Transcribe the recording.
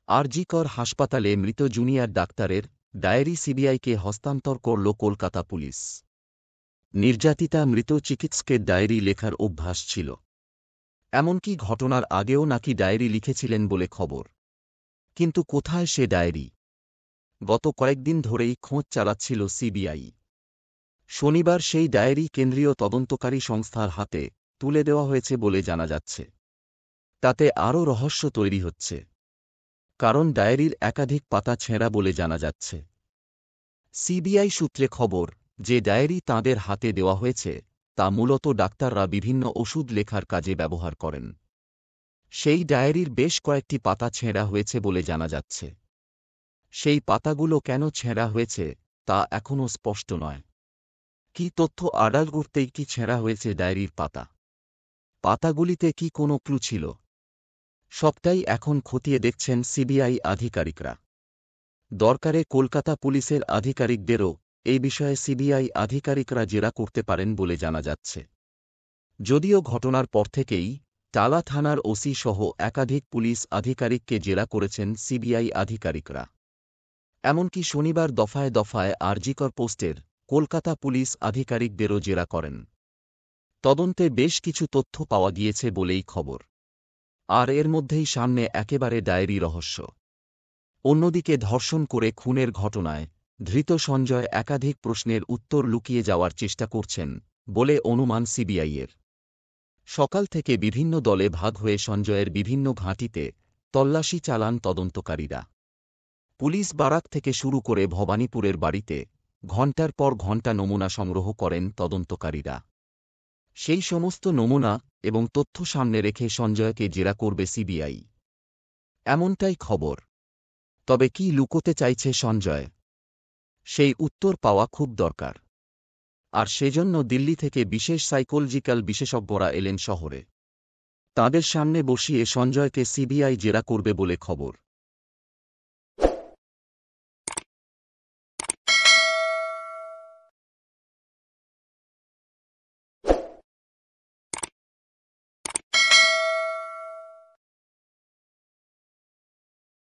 আর.জি. কর হাসপাতালে মৃত জুনিয়র ডাক্তারের ডায়েরি সিবিআইকে হস্তান্তর করল কলকাতা পুলিশ। নির্যাতিতা মৃত চিকিৎসকের ডায়েরি লেখার অভ্যাস ছিল। এমনকি ঘটনার আগেও নাকি ডায়েরি লিখেছিলেন বলে খবর। কিন্তু কোথায় সে ডায়েরি? গত কয়েকদিন ধরেই খোঁজ চালাচ্ছিল সিবিআই। শনিবার সেই ডায়েরি কেন্দ্রীয় তদন্তকারী সংস্থার হাতে তুলে দেওয়া হয়েছে বলে জানা যাচ্ছে। তাতে আরও রহস্য তৈরি হচ্ছে, কারণ ডায়েরির একাধিক পাতা ছেঁড়া বলে জানা যাচ্ছে। সিবিআই সূত্রে খবর যে ডায়েরি তাঁদের হাতে দেওয়া হয়েছে তা মূলত ডাক্তাররা বিভিন্ন ওষুধ লেখার কাজে ব্যবহার করেন। সেই ডায়েরির বেশ কয়েকটি পাতা ছেঁড়া হয়েছে বলে জানা যাচ্ছে। সেই পাতাগুলো কেন ছেঁড়া হয়েছে তা এখনও স্পষ্ট নয়। কি তথ্য আড়াল করতেই কি ছেঁড়া হয়েছে ডায়েরির পাতা? পাতাগুলিতে কি কোনো ক্লু ছিল? সবটাই এখন খতিয়ে দেখছেন সিবিআই আধিকারিকরা। দরকারে কলকাতা পুলিশের আধিকারিকদেরও এই বিষয়ে সিবিআই আধিকারিকরা জেরা করতে পারেন বলে জানা যাচ্ছে। যদিও ঘটনার পর থেকেই টালা থানার ওসি সহ একাধিক পুলিশ আধিকারিককে জেরা করেছেন সিবিআই আধিকারিকরা। এমনকি শনিবার দফায় দফায় আর.জি. কর পোস্টের কলকাতা পুলিশ আধিকারিকদেরও জেরা করেন। তদন্তে বেশ কিছু তথ্য পাওয়া গিয়েছে বলেই খবর। আর এর মধ্যেই সামনে একেবারে ডায়েরি রহস্য। অন্যদিকে ধর্ষণ করে খুনের ঘটনায় ধৃত সঞ্জয় একাধিক প্রশ্নের উত্তর লুকিয়ে যাওয়ার চেষ্টা করছেন বলে অনুমান সিবিআইয়ের। সকাল থেকে বিভিন্ন দলে ভাগ হয়ে সঞ্জয়ের বিভিন্ন ঘাঁটিতে তল্লাশি চালান তদন্তকারীরা। পুলিশ বারাক থেকে শুরু করে ভবানীপুরের বাড়িতে ঘণ্টার পর ঘণ্টা নমুনা সংগ্রহ করেন তদন্তকারীরা। সেই সমস্ত নমুনা এবং তথ্য সামনে রেখে সঞ্জয়কে জেরা করবে সিবিআই, এমনটাই খবর। তবে কি লুকোতে চাইছে সঞ্জয়? সেই উত্তর পাওয়া খুব দরকার। আর সেজন্য দিল্লি থেকে বিশেষ সাইকোলজিক্যাল বিশেষজ্ঞরা এলেন শহরে। তাঁদের সামনে বসিয়ে সঞ্জয়কে সিবিআই জেরা করবে বলে খবর।